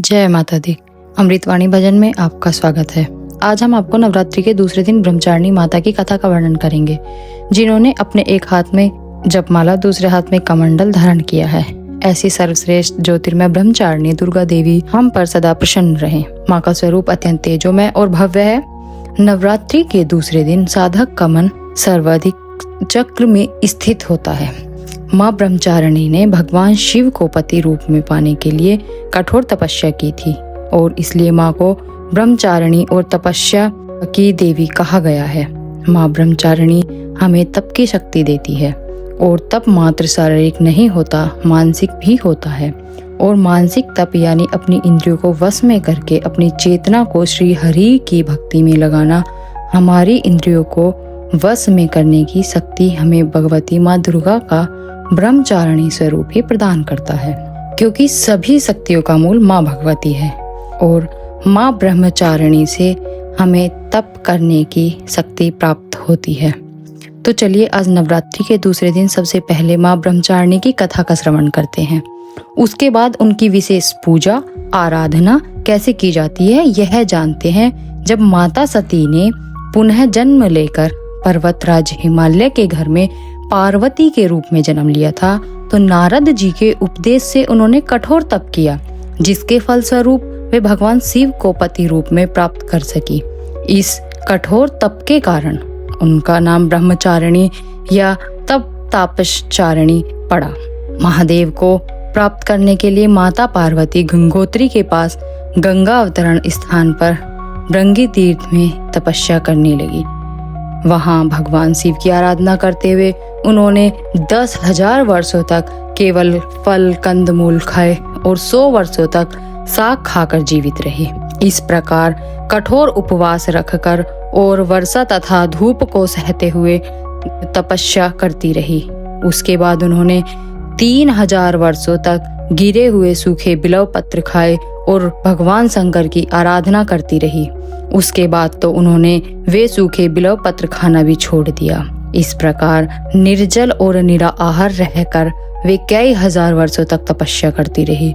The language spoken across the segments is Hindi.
जय माता दी। अमृतवाणी भजन में आपका स्वागत है। आज हम आपको नवरात्रि के दूसरे दिन ब्रह्मचारिणी माता की कथा का वर्णन करेंगे, जिन्होंने अपने एक हाथ में जपमाला, दूसरे हाथ में कमंडल धारण किया है। ऐसी सर्वश्रेष्ठ ज्योतिर्मय ब्रह्मचारिणी दुर्गा देवी हम पर सदा प्रसन्न रहे। माँ का स्वरूप अत्यंत तेजोमय और भव्य है। नवरात्रि के दूसरे दिन साधक का मन सर्वाधिक चक्र में स्थित होता है। माँ ब्रह्मचारिणी ने भगवान शिव को पति रूप में पाने के लिए कठोर तपस्या की थी और इसलिए माँ को ब्रह्मचारिणी और तपस्या की देवी कहा गया है। माँ ब्रह्मचारिणी हमें तप की शक्ति देती है और तप मात्र शारीरिक नहीं होता, मानसिक भी होता है। और मानसिक तप यानी अपनी इंद्रियों को वश में करके अपनी चेतना को श्री हरि की भक्ति में लगाना, हमारी इंद्रियों को वश में करने की शक्ति हमें भगवती माँ दुर्गा का ब्रह्मचारिणी स्वरूप ही प्रदान करता है, क्योंकि सभी शक्तियों का मूल माँ भगवती है और माँ ब्रह्मचारिणी से हमें तप करने की शक्ति प्राप्त होती है। तो चलिए आज नवरात्रि के दूसरे दिन सबसे पहले माँ ब्रह्मचारिणी की कथा का श्रवण करते हैं। उसके बाद उनकी विशेष पूजा आराधना कैसे की जाती है यह जानते हैं। जब माता सती ने पुनः जन्म लेकर पर्वतराज हिमालय के घर में पार्वती के रूप में जन्म लिया था, तो नारद जी के उपदेश से उन्होंने कठोर तप किया, जिसके फलस्वरूप वे भगवान शिव को पति रूप में प्राप्त कर सकी। इस कठोर तप के कारण उनका नाम ब्रह्मचारिणी या तप तापसचारिणी पड़ा। महादेव को प्राप्त करने के लिए माता पार्वती गंगोत्री के पास गंगा अवतरण स्थान पर भृंगी तीर्थ में तपस्या करने लगी। वहां भगवान शिव की आराधना करते हुए उन्होंने 10,000 वर्षों तक केवल फल कंदमूल खाए और 100 वर्षों तक साग खाकर जीवित रहे। इस प्रकार कठोर उपवास रखकर और वर्षा तथा धूप को सहते हुए तपस्या करती रही। उसके बाद उन्होंने 3,000 वर्षों तक गिरे हुए सूखे बिल्व पत्र खाए और भगवान शंकर की आराधना करती रही। उसके बाद तो उन्होंने वे सूखे बिल्व पत्र खाना भी छोड़ दिया। इस प्रकार निर्जल और निराहार रहकर वे कई हजार वर्षों तक तपस्या करती रही।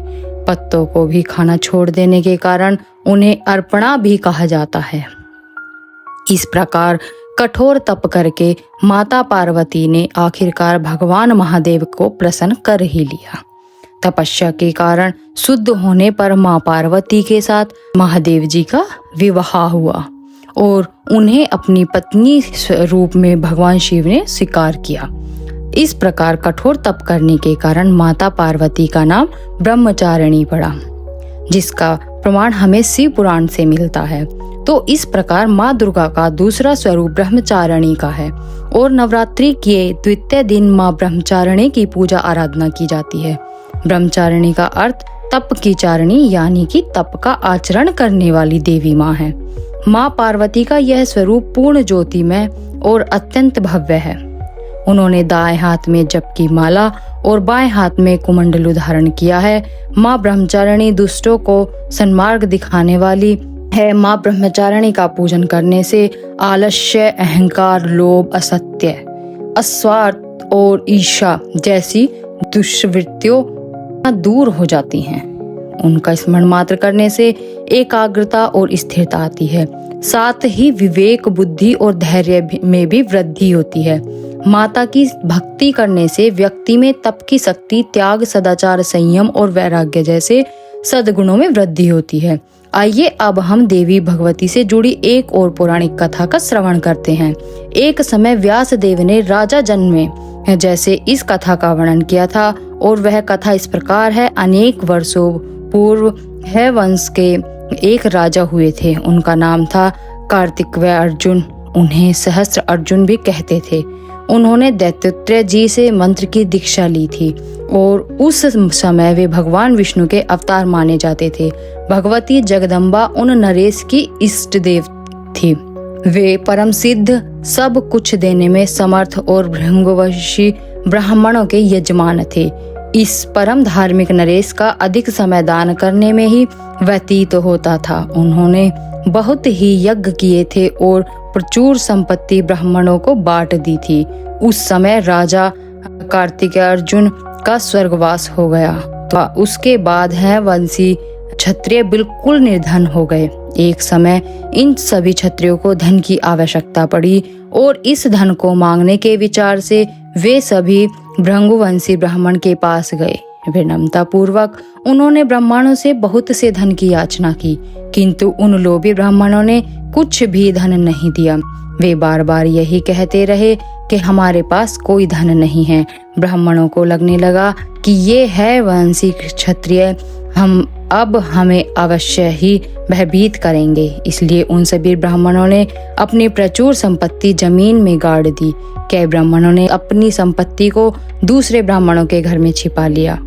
पत्तों को भी खाना छोड़ देने के कारण उन्हें अर्पणा भी कहा जाता है। इस प्रकार कठोर तप करके माता पार्वती ने आखिरकार भगवान महादेव को प्रसन्न कर ही लिया। तपस्या के कारण शुद्ध होने पर माँ पार्वती के साथ महादेव जी का विवाह हुआ और उन्हें अपनी पत्नी रूप में भगवान शिव ने स्वीकार किया। इस प्रकार कठोर तप करने के कारण माता पार्वती का नाम ब्रह्मचारिणी पड़ा, जिसका प्रमाण हमें शिव पुराण से मिलता है। तो इस प्रकार माँ दुर्गा का दूसरा स्वरूप ब्रह्मचारिणी का है और नवरात्रि के द्वितीय दिन माँ ब्रह्मचारिणी की पूजा आराधना की जाती है। ब्रह्मचारिणी का अर्थ तप की चारिणी यानी कि तप का आचरण करने वाली देवी माँ है। माँ पार्वती का यह स्वरूप पूर्ण ज्योतिमय और अत्यंत भव्य है। उन्होंने दाएं हाथ में जप की माला और बाएं हाथ में कुमंडलू धारण किया है। माँ ब्रह्मचारिणी दुष्टों को सन्मार्ग दिखाने वाली है। माँ ब्रह्मचारिणी का पूजन करने से आलस्य, अहंकार, लोभ, असत्य, अस्वार्थ और ईर्ष्या जैसी दुष्वृत्तियों दूर हो जाती हैं। उनका स्मरण मात्र करने से एकाग्रता और स्थिरता आती है। साथ ही विवेक, बुद्धि और धैर्य में भी वृद्धि होती है। माता की भक्ति करने से व्यक्ति में तप की शक्ति, त्याग, सदाचार, संयम और वैराग्य जैसे सद्गुणों में वृद्धि होती है। आइए अब हम देवी भगवती से जुड़ी एक और पौराणिक कथा का श्रवण करते हैं। एक समय व्यास देव ने राजा जन्मे जैसे इस कथा का वर्णन किया था और वह कथा इस प्रकार है। अनेक वर्षों पूर्व है वंश के एक राजा हुए थे। उनका नाम था कार्तिकेय अर्जुन। उन्हें सहस्त्र अर्जुन भी कहते थे। उन्होंने दैत्यात्रेय जी से मंत्र की दीक्षा ली थी और उस समय वे भगवान विष्णु के अवतार माने जाते थे। भगवती जगदम्बा उन नरेश की इष्ट देव थी। वे परम सिद्ध, सब कुछ देने में समर्थ और भृंगवशी ब्राह्मणों के यजमान थे। इस परम धार्मिक नरेश का अधिक समय दान करने में ही व्यतीत होता था। उन्होंने बहुत ही यज्ञ किए थे और प्रचुर संपत्ति ब्राह्मणों को बांट दी थी। उस समय राजा कार्तिकेय अर्जुन का स्वर्गवास हो गया। तो उसके बाद है वंशी क्षत्रिय बिल्कुल निर्धन हो गए। एक समय इन सभी क्षत्रियों को धन की आवश्यकता पड़ी और इस धन को मांगने के विचार से वे सभी भृगुवंशी ब्राह्मण के पास गए। विनम्रता पूर्वक उन्होंने ब्राह्मणों से बहुत से धन की याचना की, किंतु उन लोभी ब्राह्मणों ने कुछ भी धन नहीं दिया। वे बार बार यही कहते रहे कि हमारे पास कोई धन नहीं है। ब्राह्मणों को लगने लगा कि ये है वंशी क्षत्रिय, हमें अवश्य ही भयभीत करेंगे। इसलिए उन सभी ब्राह्मणों ने अपनी प्रचुर संपत्ति जमीन में गाड़ दी। कई ब्राह्मणों ने अपनी संपत्ति को दूसरे ब्राह्मणों के घर में छिपा लिया।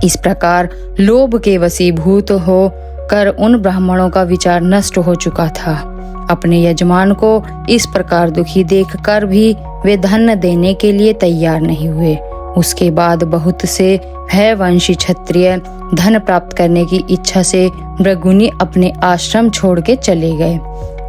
इस प्रकार लोभ के वशीभूत होकर उन ब्राह्मणों का विचार नष्ट हो चुका था। अपने यजमान को इस प्रकार दुखी देखकर भी वे धन देने के लिए तैयार नहीं हुए। उसके बाद बहुत से भयवंशी क्षत्रिय धन प्राप्त करने की इच्छा से भृगुनी अपने आश्रम छोड़ के चले गए।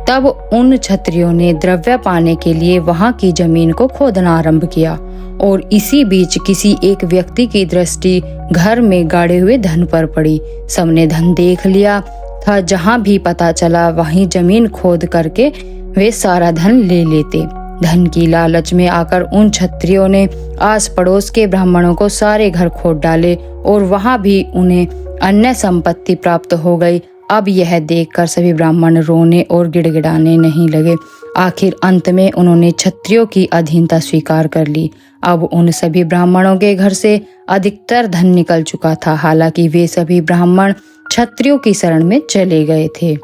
तब उन क्षत्रियों ने द्रव्य पाने के लिए वहां की जमीन को खोदना आरंभ किया और इसी बीच किसी एक व्यक्ति की दृष्टि घर में गाड़े हुए धन पर पड़ी। सबने धन देख लिया था, जहां भी पता चला वहीं जमीन खोद करके वे सारा धन ले लेते। धन की लालच में आकर उन क्षत्रियों ने आस पड़ोस के ब्राह्मणों को सारे घर खोद डाले और वहां भी उन्हें अन्य संपत्ति प्राप्त हो गई। अब यह देखकर सभी ब्राह्मण रोने और गिड़गिड़ाने नहीं लगे। आखिर अंत में उन्होंने क्षत्रियों की अधीनता स्वीकार कर ली। अब उन सभी ब्राह्मणों के घर से अधिकतर धन निकल चुका था। हालांकि वे सभी ब्राह्मण क्षत्रियों की शरण में चले गए थे,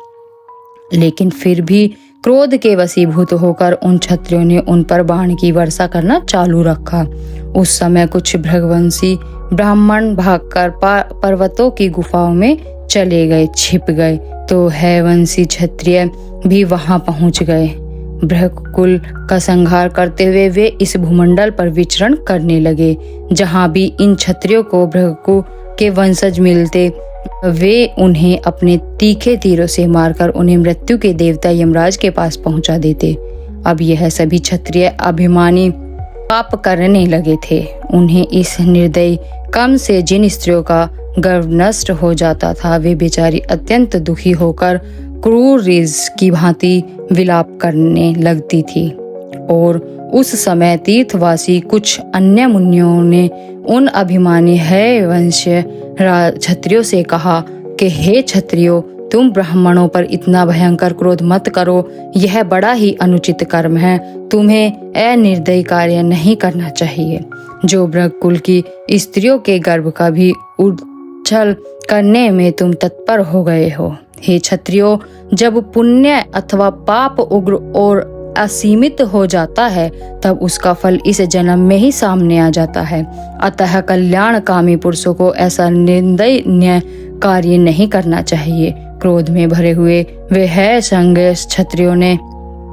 लेकिन फिर भी क्रोध के वशीभूत होकर उन क्षत्रियों ने उन पर बाण की वर्षा करना चालू रखा। उस समय कुछ भृगुवंशी ब्राह्मण भागकर पर्वतों की गुफाओं में चले गए, छिप गए, तो हैवंशी क्षत्रिय भी वहां पहुंच गए। भृगुकुल का संहार करते हुए वे इस भूमंडल पर विचरण करने लगे। जहां भी इन क्षत्रियों को भृगु के वंशज मिलते, वे उन्हें अपने तीखे तीरों से मारकर उन्हें मृत्यु के देवता यमराज के पास पहुंचा देते। अब यह सभी क्षत्रिय अभिमानी पाप करने लगे थे। उन्हें इस निर्दयी कर्म से जिन स्त्रियों का गर्व नष्ट हो जाता था, वे बेचारी अत्यंत दुखी होकर क्रूर रीछ की भांति विलाप करने लगती थी। और उस समय तीर्थवासी कुछ अन्य मुनियों ने उन अभिमानी है वंशीय क्षत्रियों से कहा कि हे क्षत्रियो, तुम ब्राह्मणों पर इतना भयंकर क्रोध मत करो। यह बड़ा ही अनुचित कर्म है। तुम्हें अनिर्दयी कार्य नहीं करना चाहिए। जो भृगुकुल की स्त्रियों के गर्भ का भी उच्छल करने में तुम तत्पर हो गए हो। हे क्षत्रियो, जब पुण्य अथवा पाप उग्र और असीमित हो जाता है, तब उसका फल इस जन्म में ही सामने आ जाता है। अतः कल्याणकामी पुरुषों को ऐसा निंदनीय कार्य नहीं करना चाहिए। क्रोध में भरे हुए वे है संग क्षत्रियों ने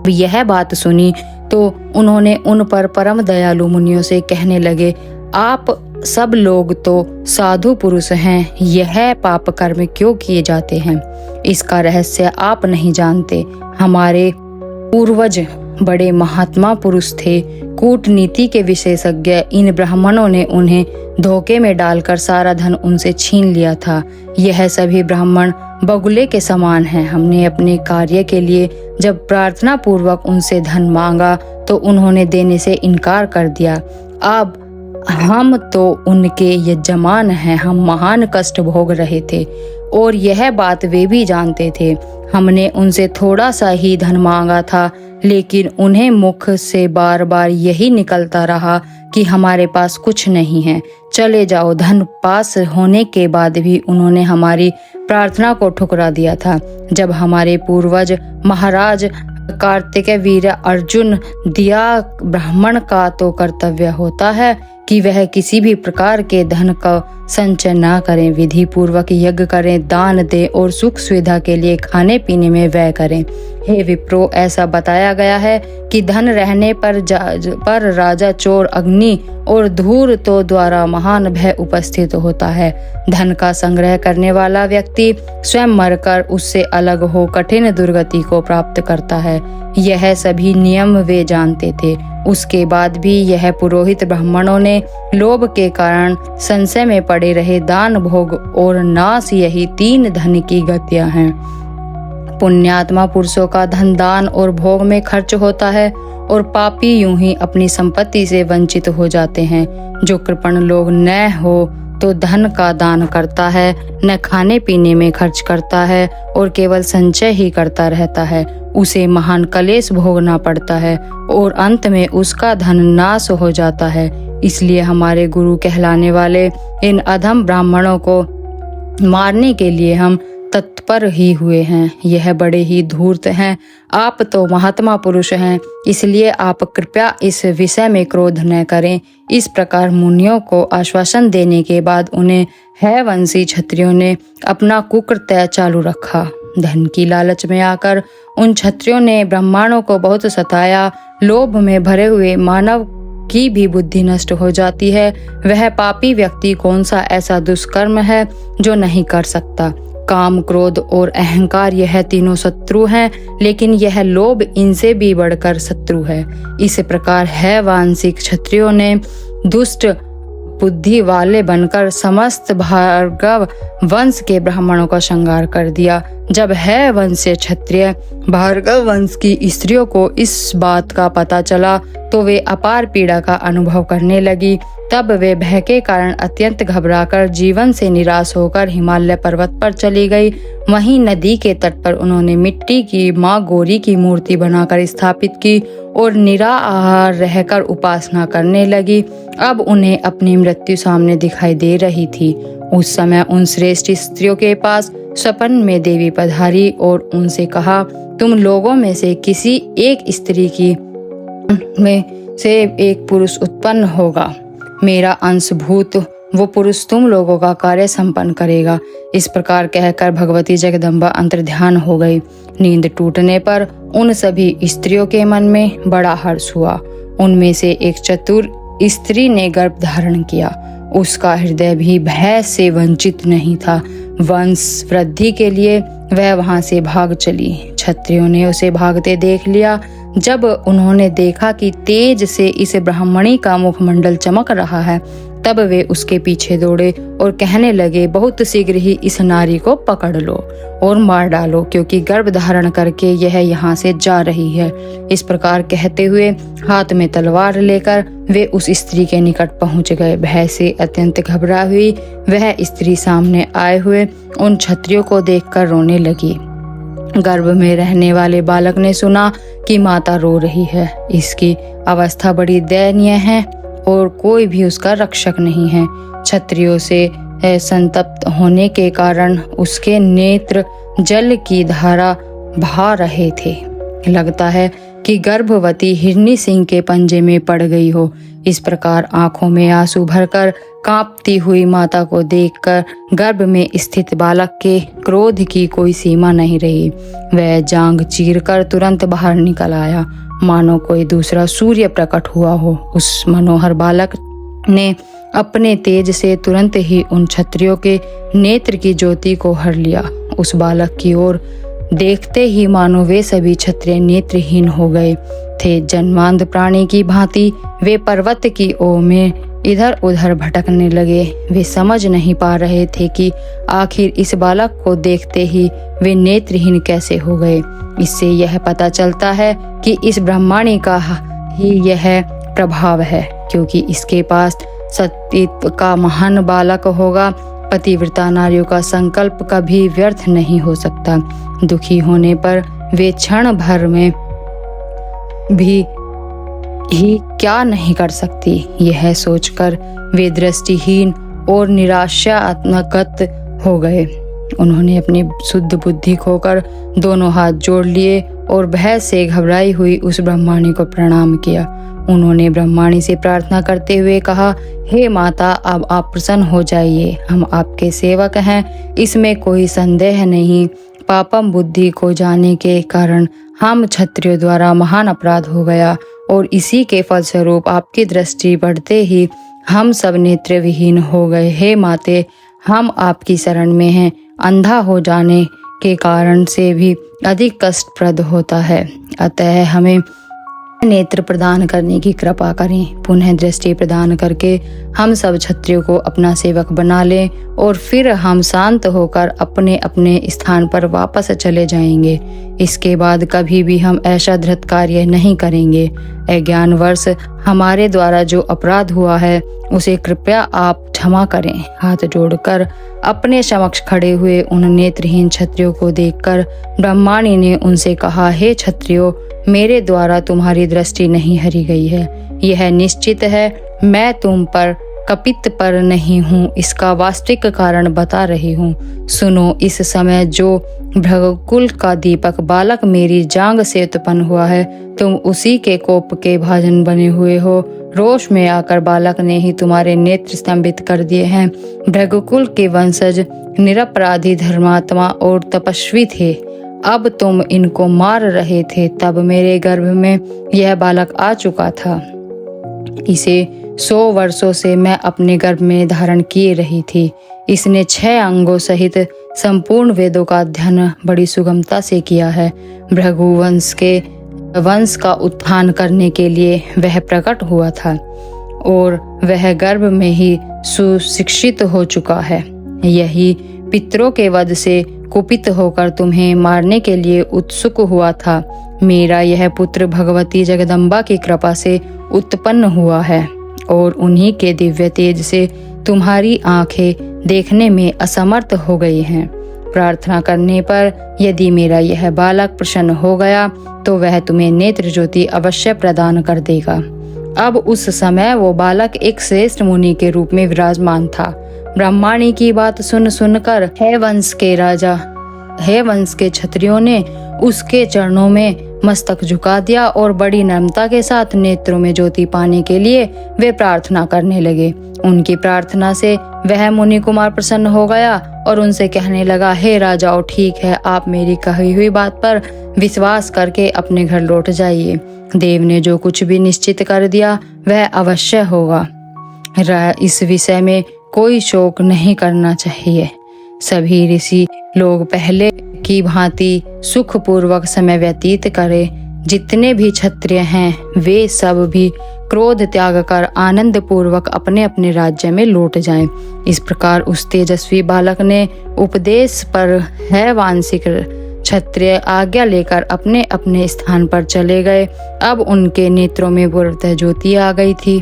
यह बात सुनी तो उन्होंने उन पर परम दयालु मुनियों से कहने लगे, आप सब लोग तो साधु पुरुष हैं, यह पाप कर्म क्यों किए जाते हैं? इसका रहस्य आप नहीं जानते। हमारे पूर्वज बड़े महात्मा पुरुष थे, कूटनीति के विशेषज्ञ। इन ब्राह्मणों ने उन्हें धोखे में डालकर सारा धन उनसे छीन लिया था। यह सभी ब्राह्मण बगुले के समान हैं। हमने अपने कार्य के लिए जब प्रार्थना पूर्वक उनसे धन मांगा तो उन्होंने देने से इनकार कर दिया। अब हम तो उनके यजमान हैं। हम महान कष्ट भोग रहे थे और यह बात वे भी जानते थे। हमने उनसे थोड़ा सा ही धन मांगा था, लेकिन उन्हें मुख से बार बार यही निकलता रहा कि हमारे पास कुछ नहीं है, चले जाओ। धन पास होने के बाद भी उन्होंने हमारी प्रार्थना को ठुकरा दिया था। जब हमारे पूर्वज महाराज कार्तिकेय वीर अर्जुन दिया, ब्राह्मण का तो कर्तव्य होता है कि वह किसी भी प्रकार के धन का संचय न करें, विधि पूर्वक यज्ञ करें, दान दें और सुख सुविधा के लिए खाने पीने में व्यय करें। हे विप्रो, ऐसा बताया गया है कि धन रहने पर राजा, चोर, अग्नि और धूर्तों द्वारा महान भय उपस्थित होता है। धन का संग्रह करने वाला व्यक्ति स्वयं मरकर उससे अलग हो कठिन दुर्गति को प्राप्त करता है। यह सभी नियम वे जानते थे उसके बाद भी यह पुरोहित ब्राह्मणों ने लोभ के कारण संशय में पड़े रहे। दान, भोग और नाश, यही 3 धन की गतियां हैं। पुण्यात्मा पुरुषों का धन दान और भोग में खर्च होता है और पापी यूं ही अपनी संपत्ति से वंचित हो जाते हैं। जो कृपण लोग न हो तो धन का दान करता है, न खाने पीने में खर्च करता है और केवल संचय ही करता रहता है, उसे महान क्लेश भोगना पड़ता है और अंत में उसका धन नाश हो जाता है। इसलिए हमारे गुरु कहलाने वाले इन अधम ब्राह्मणों को मारने के लिए हम तत्पर ही हुए हैं। यह बड़े ही धूर्त हैं। आप तो महात्मा पुरुष हैं, इसलिए आप कृपया इस विषय में क्रोध न करें। इस प्रकार मुनियों को आश्वासन देने के बाद उन्हें हैवंशी क्षत्रियों ने अपना कुकृत्य चालू रखा। धन की लालच में आकर उन क्षत्रियों ने ब्राह्मणों को बहुत सताया। लोभ में भरे हुए मानव की भी बुद्धि नष्ट हो जाती है। वह पापी व्यक्ति कौन सा ऐसा दुष्कर्म है जो नहीं कर सकता। काम, क्रोध और अहंकार, यह तीनों शत्रु हैं, लेकिन यह लोभ इनसे भी बढ़कर शत्रु है। इस प्रकार हैवांशिक क्षत्रियों ने दुष्ट बुद्धि वाले बनकर समस्त भार्गव वंश के ब्राह्मणों का संहार कर दिया। जब हैवंशीय क्षत्रिय भार्गव वंश की स्त्रियों को इस बात का पता चला तो वे अपार पीड़ा का अनुभव करने लगी। तब वे भय के कारण अत्यंत घबराकर जीवन से निराश होकर हिमालय पर्वत पर चली गई। वहीं नदी के तट पर उन्होंने मिट्टी की माँ गौरी की मूर्ति बनाकर स्थापित की और निराहार रहकर उपासना करने लगी। अब उन्हें अपनी मृत्यु सामने दिखाई दे रही थी। उस समय उन श्रेष्ठ स्त्रियों के पास सपन में देवी पधारी और उनसे कहा, तुम लोगों में से किसी एक स्त्री की में से एक पुरुष उत्पन्न होगा। मेरा अंशभूत वो पुरुष तुम लोगों का कार्य संपन्न करेगा। इस प्रकार कहकर भगवती जगदम्बा अंतर्ध्यान हो गई। नींद टूटने पर उन सभी स्त्रियों के मन में बड़ा हर्ष हुआ। उनमें से एक चतुर स्त्री ने गर्भ धारण किया। उसका हृदय भी भय से वंचित नहीं था। वंश वृद्धि के लिए वह वहां से भाग चली। क्षत्रियों ने उसे भागते देख लिया। जब उन्होंने देखा कि तेज से इस ब्राह्मणी का मुखमंडल चमक रहा है, तब वे उसके पीछे दौड़े और कहने लगे, बहुत शीघ्र ही इस नारी को पकड़ लो और मार डालो, क्योंकि गर्भ धारण करके यह यहाँ से जा रही है। इस प्रकार कहते हुए हाथ में तलवार लेकर वे उस स्त्री के निकट पहुंच गए। भय से अत्यंत घबरा हुई वह स्त्री सामने आए हुए उन क्षत्रियों को देखकर रोने लगी। गर्भ में रहने वाले बालक ने सुना कि माता रो रही है। इसकी अवस्था बड़ी दयनीय है और कोई भी उसका रक्षक नहीं है। क्षत्रियों से संतप्त होने के कारण उसके नेत्र जल की धारा बहा रहे थे। लगता है कि गर्भवती हिरनी सिंह के पंजे में पड़ गई हो। इस प्रकार आंखों में आंसू भरकर कांपती हुई माता को देखकर गर्भ में स्थित बालक के क्रोध की कोई सीमा नहीं रही। वह जांघ चीरकर तुरंत बाहर निकल आया, मानो कोई दूसरा सूर्य प्रकट हुआ हो। उस मनोहर बालक ने अपने तेज से तुरंत ही उन क्षत्रियों के नेत्र की ज्योति को हर लिया। उस बालक की ओर देखते ही मानो वे सभी क्षत्रिय नेत्रहीन हो गए थे। जन्मांध प्राणी की भांति वे पर्वत की ओर में इधर उधर भटकने लगे। वे समझ नहीं पा रहे थे कि आखिर इस बालक को देखते ही वे नेत्रहीन कैसे हो गए। इससे यह पता चलता है कि इस ब्रह्माणी का ही यह प्रभाव है, क्योंकि इसके पास सतीत्व का महान बालक होगा। पतिव्रता नारियों का संकल्प कभी व्यर्थ नहीं हो सकता। दुखी होने पर वे क्षण भर में भी ही क्या नहीं कर सकती, यह सोचकर वे दृष्टिहीन और निराशात्मक हो गए। उन्होंने अपनी शुद्ध बुद्धि खोकर दोनों हाथ जोड़ लिए और भय से घबराई हुई उस ब्रह्माणी को प्रणाम किया। उन्होंने ब्रह्माणी से प्रार्थना करते हुए कहा, हे माता, अब आप प्रसन्न हो जाइए। हम आपके सेवक हैं, इसमें कोई संदेह नहीं। पापम बुद्धि को जाने के कारण हम क्षत्रियों द्वारा महान अपराध हो गया और इसी के फलस्वरूप आपकी दृष्टि बढ़ते ही हम सब नेत्र विहीन हो गए। हे माते, हम आपकी शरण में हैं। अंधा हो जाने के कारण से भी अधिक कष्टप्रद होता है, अतः हमें नेत्र प्रदान करने की कृपा करें। पुनः दृष्टि प्रदान करके हम सब क्षत्रियों को अपना सेवक बना लें और फिर हम शांत होकर अपने अपने स्थान पर वापस चले जाएंगे। इसके बाद कभी भी हम ऐसा धृत कार्य नहीं करेंगे। अज्ञानवश हमारे द्वारा जो अपराध हुआ है उसे कृपया आप क्षमा करें। हाथ जोड़कर अपने समक्ष खड़े हुए उन नेत्रहीन क्षत्रियों को देखकर ब्रह्माणी ने उनसे कहा, हे क्षत्रियों, मेरे द्वारा तुम्हारी दृष्टि नहीं हरी गई है, यह निश्चित है। मैं तुम पर कपित पर नहीं हूँ, इसका वास्तविक कारण बता रही हूँ। सुनो, इस समय जो भृगुकुल का दीपक बालक मेरी जांग से उत्पन्न हुआ है, तुम उसी के कोप के भाजन बने हुए हो। रोष में आकर बालक ने ही तुम्हारे नेत्र स्तंभित कर दिए हैं। भृगुकुल के वंशज निरपराधी धर्मात्मा और तपस्वी थे। अब तुम इनको मार रहे थे, तब मेरे गर्भ में यह बालक आ चुका था। इसे 100 वर्षों से मैं अपने गर्भ में धारण किए रही थी। इसने 6 अंगों सहित संपूर्ण वेदों का अध्ययन बड़ी सुगमता से किया है। भृगुवंश के वंश का उत्थान करने के लिए वह प्रकट हुआ था और वह गर्भ में ही सुशिक्षित हो चुका है। यही पितरों के वध से कुपित होकर तुम्हें मारने के लिए उत्सुक हुआ था। मेरा यह पुत्र भगवती जगदम्बा की कृपा से उत्पन्न हुआ है और उन्हीं के दिव्य तेज से तुम्हारी आंखें देखने में असमर्थ हो गई हैं। प्रार्थना करने पर यदि मेरा यह बालक प्रसन्न हो गया तो वह तुम्हें नेत्र ज्योति अवश्य प्रदान कर देगा। अब उस समय वो बालक एक श्रेष्ठ मुनि के रूप में विराजमान था। ब्रह्माणी की बात सुनकर हे वंश के क्षत्रियों ने उसके चरणों में मस्तक झुका दिया और बड़ी नम्रता के साथ नेत्रों में ज्योति पाने के लिए वे प्रार्थना करने लगे। उनकी प्रार्थना से वह मुनि कुमार प्रसन्न हो गया और उनसे कहने लगा, हे राजाओं, ठीक है, आप मेरी कही हुई बात पर विश्वास करके अपने घर लौट जाइए। देव ने जो कुछ भी निश्चित कर दिया वह अवश्य होगा। इस विषय में कोई शोक नहीं करना चाहिए। सभी ऋषि लोग पहले की भांति सुखपूर्वक समय व्यतीत करें। जितने भी क्षत्रिय हैं वे सब भी क्रोध त्याग कर आनंद पूर्वक अपने अपने राज्य में लौट जाएं। इस प्रकार उस तेजस्वी बालक ने उपदेश पर है वांशिक क्षत्रिय आज्ञा लेकर अपने अपने स्थान पर चले गए। अब उनके नेत्रों में पूर्णतः ज्योति आ गई थी।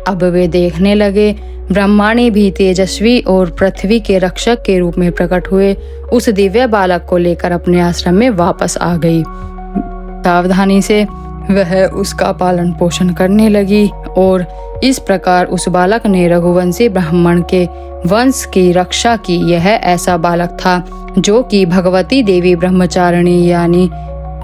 अब वे देखने लगे। ब्रह्माणी भी तेजस्वी और पृथ्वी के रक्षक के रूप में प्रकट हुए उस दिव्य बालक को लेकर अपने आश्रम में वापस आ गई। सावधानी से वह उसका पालन पोषण करने लगी और इस प्रकार उस बालक ने रघुवंशी ब्राह्मण के वंश की रक्षा की। यह ऐसा बालक था जो कि भगवती देवी ब्रह्मचारिणी यानी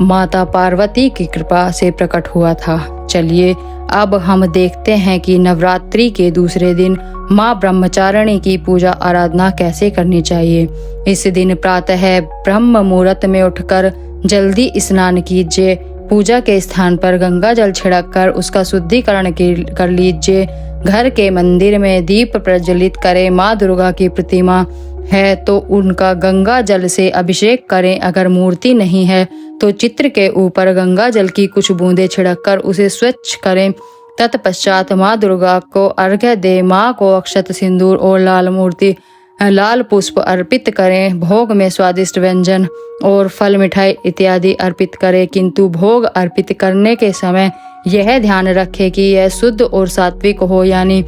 माता पार्वती की कृपा से प्रकट हुआ था। चलिए अब हम देखते हैं कि नवरात्रि के दूसरे दिन माँ ब्रह्मचारिणी की पूजा आराधना कैसे करनी चाहिए। इस दिन प्रातः ब्रह्म मुहूर्त में उठकर जल्दी स्नान कीजिए। पूजा के स्थान पर गंगा जल छिड़क कर उसका शुद्धिकरण कर लीजिए। घर के मंदिर में दीप प्रज्वलित करें। माँ दुर्गा की प्रतिमा है तो उनका गंगा जल से अभिषेक करें। अगर मूर्ति नहीं है तो चित्र के ऊपर गंगा जल की कुछ बूंदें छिड़ककर उसे स्वच्छ करें। तत्पश्चात माँ दुर्गा को अर्घ्य दे। माँ को अक्षत, सिंदूर और लाल पुष्प अर्पित करें। भोग में स्वादिष्ट व्यंजन और फल मिठाई इत्यादि अर्पित करें, किंतु भोग अर्पित करने के समय यह ध्यान रखें कि यह शुद्ध और सात्विक हो, यानी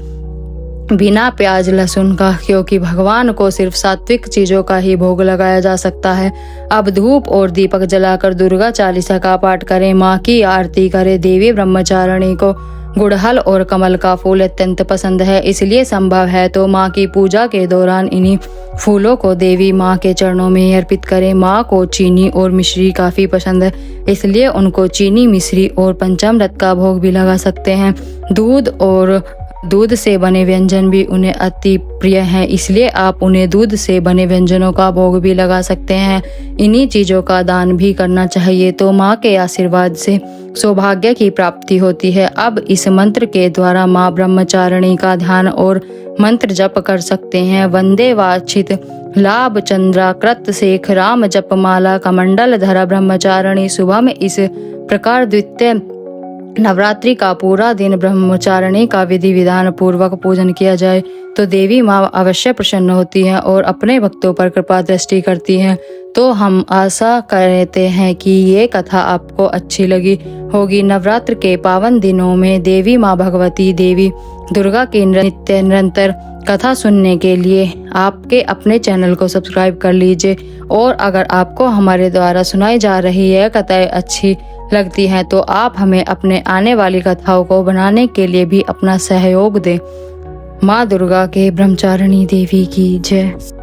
बिना प्याज लहसुन का, क्योंकि भगवान को सिर्फ सात्विक चीजों का ही भोग लगाया जा सकता है। अब धूप और दीपक जलाकर दुर्गा चालीसा का पाठ करें। माँ की आरती करें। देवी ब्रह्मचारिणी को गुड़हल और कमल का फूल अत्यंत पसंद है, इसलिए संभव है तो माँ की पूजा के दौरान इन्हीं फूलों को देवी माँ के चरणों में अर्पित करें। माँ को चीनी और मिश्री काफी पसंद है, इसलिए उनको चीनी, मिश्री और पंचामृत का भोग भी लगा सकते हैं। दूध से बने व्यंजन भी उन्हें अति प्रिय हैं, इसलिए आप उन्हें दूध से बने व्यंजनों का भोग भी लगा सकते हैं। इन्हीं चीजों का दान भी करना चाहिए तो माँ के आशीर्वाद से सौभाग्य की प्राप्ति होती है। अब इस मंत्र के द्वारा माँ ब्रह्मचारिणी का ध्यान और मंत्र जप कर सकते हैं। वंदे वाचित लाभ चंद्रा कृत शेख राम जप माला कमंडल धरा ब्रह्मचारिणी। सुबह में इस प्रकार द्वितीय नवरात्रि का पूरा दिन ब्रह्मचारिणी का विधि विधान पूर्वक पूजन किया जाए तो देवी माँ अवश्य प्रसन्न होती हैं और अपने भक्तों पर कृपा दृष्टि करती हैं। तो हम आशा करते हैं कि ये कथा आपको अच्छी लगी होगी। नवरात्र के पावन दिनों में देवी माँ भगवती देवी दुर्गा की नित्य निरंतर कथा सुनने के लिए आपके अपने चैनल को सब्सक्राइब कर लीजिए। और अगर आपको हमारे द्वारा सुनाई जा रही यह कथाएं अच्छी लगती हैं तो आप हमें अपने आने वाली कथाओं को बनाने के लिए भी अपना सहयोग दें। माँ दुर्गा के ब्रह्मचारिणी देवी की जय।